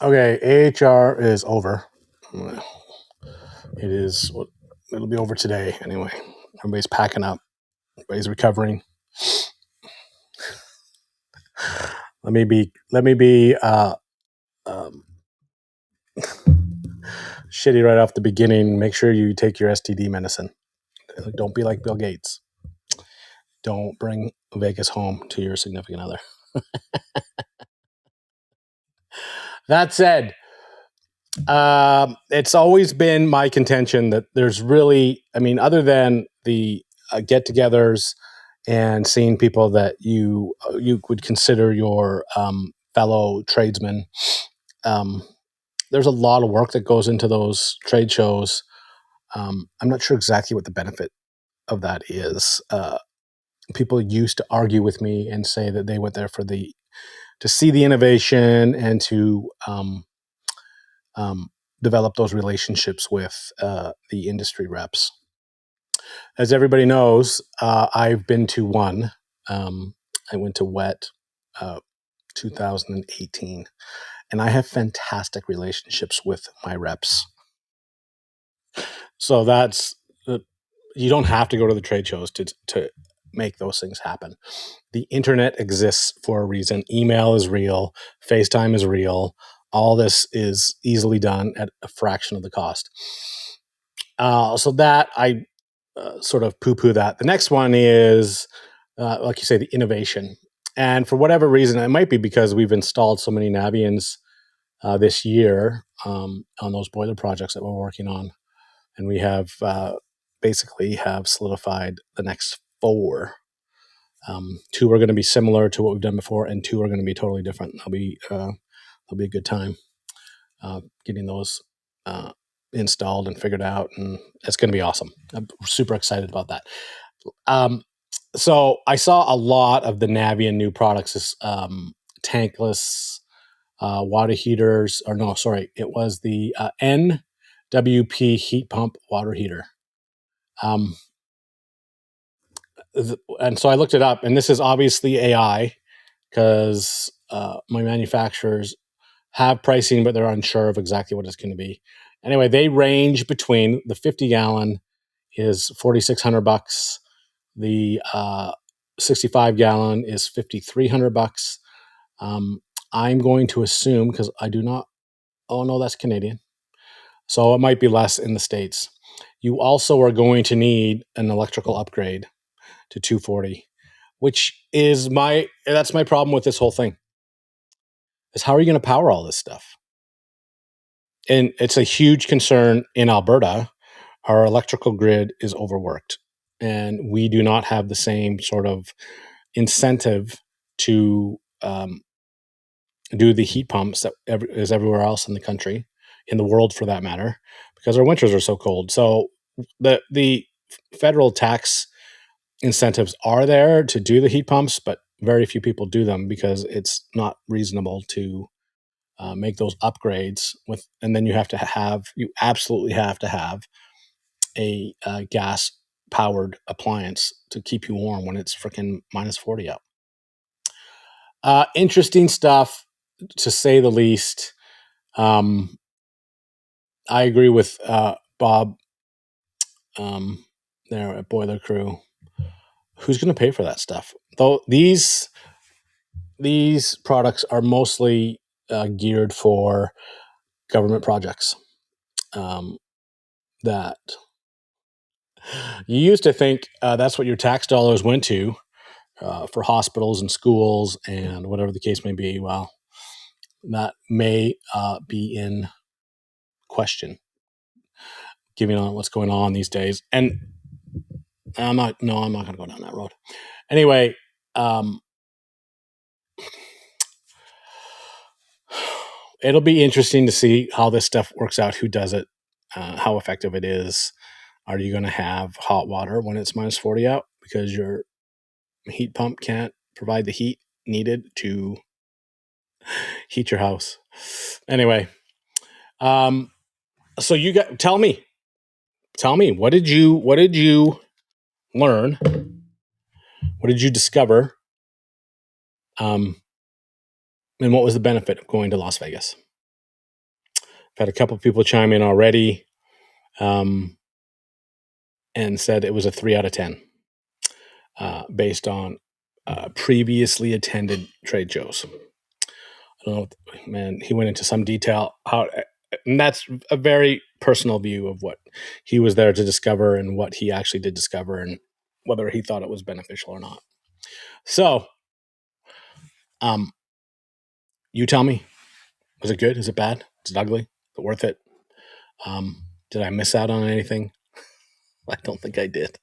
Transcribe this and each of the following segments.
Okay, AHR is over. It is. It'll be over today anyway. Everybody's packing up. Everybody's recovering. Let me be um, shitty right off the beginning. Make sure you take your STD medicine. Don't be like Bill Gates. Don't bring Vegas home to your significant other. That said, it's always been my contention that there's really, I mean, other than the get-togethers and seeing people that you would consider your fellow tradesmen, um, there's a lot of work that goes into those trade shows. I'm not sure exactly what the benefit of that is. People used to argue with me and say that they went there to see the innovation and to um, develop those relationships with the industry reps. As everybody knows, I've been to one. I went to WET 2018, and I have fantastic relationships with my reps. So that's you don't have to go to the trade shows to make those things happen. The internet exists for a reason. Email is real. FaceTime is real. All this is easily done at a fraction of the cost. So that I sort of poo-poo that. The next one is, like you say, the innovation. And for whatever reason, it might be because we've installed so many Navians this year on those boiler projects that we're working on, and we have basically have solidified the next 4. 2 are going to be similar to what we've done before, and 2 are going to be totally different. They'll be a good time getting those installed and figured out, and it's going to be awesome. I'm super excited about that. So I saw a lot of the Navian new products, as tankless water heaters, or no, sorry, it was the NWP heat pump water heater. And so I looked it up, and this is obviously AI because my manufacturers have pricing, but they're unsure of exactly what it's going to be. Anyway, they range between the 50-gallon is $4,600. The 65-gallon is $5,300. I'm going to assume, because I do not. Oh no, that's Canadian. So it might be less in the States. You also are going to need an electrical upgrade to 240, which is that's my problem with this whole thing. Is how are you going to power all this stuff? And it's a huge concern in Alberta. Our electrical grid is overworked, and we do not have the same sort of incentive to do the heat pumps that is everywhere else in the country, in the world for that matter, because our winters are so cold. So the federal tax incentives are there to do the heat pumps, but very few people do them because it's not reasonable to make those upgrades with, and then you absolutely have to have a gas powered appliance to keep you warm when it's freaking minus 40 out. Interesting stuff, to say the least. I agree with Bob there at Boiler Crew. Who's going to pay for that stuff? Though these products are mostly geared for government projects. That you used to think that's what your tax dollars went to for hospitals and schools and whatever the case may be. Well, that may be in question, given on what's going on these days. And I'm not going to go down that road. Anyway, it'll be interesting to see how this stuff works out, who does it, how effective it is. Are you going to have hot water when it's minus 40 out because your heat pump can't provide the heat needed to heat your house? Anyway, so tell me, what did you learn? What did you discover? And what was the benefit of going to Las Vegas? I've had a couple of people chime in already, and said it was a 3 out of 10, based on previously attended trade shows. I don't know, man, he went into some detail how, and that's a very personal view of what he was there to discover and what he actually did discover and whether he thought it was beneficial or not. So, you tell me, was it good? Is it bad? Is it ugly? Is it worth it? Did I miss out on anything? I don't think I did.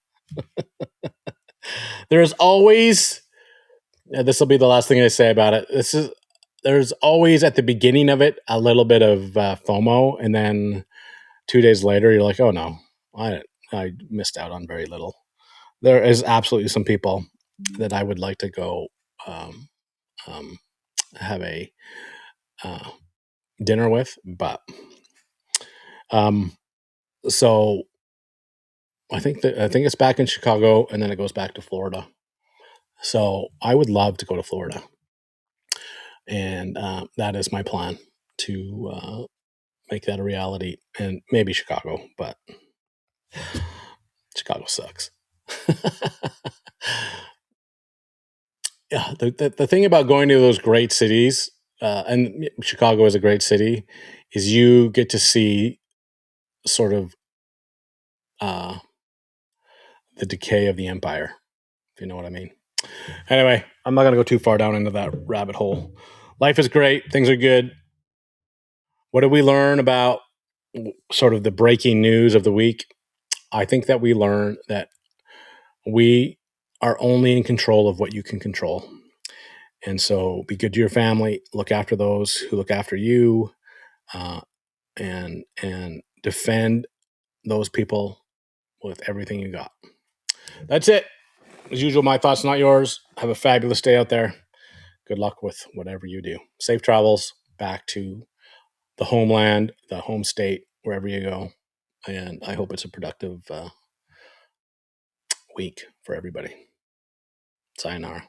There's always, this will be the last thing I say about it. There's always at the beginning of it a little bit of FOMO, and then 2 days later you're like, oh no, I missed out on very little. There is absolutely some people that I would like to go have a dinner with, but so I think it's back in Chicago, and then it goes back to Florida. So I would love to go to Florida, and that is my plan to make that a reality, and maybe Chicago, but Chicago sucks. Yeah, the thing about going to those great cities, and Chicago is a great city, is you get to see sort of the decay of the empire, if you know what I mean. Anyway, I'm not going to go too far down into that rabbit hole. Life is great. Things are good. What did we learn about sort of the breaking news of the week? I think that we learned that we are only in control of what you can control. And so be good to your family, look after those who look after you, and defend those people with everything you got. That's it. As usual, my thoughts, not yours. Have a fabulous day out there. Good luck with whatever you do. Safe travels back to the homeland, the home state, wherever you go. And I hope it's a productive week for everybody. Sayonara.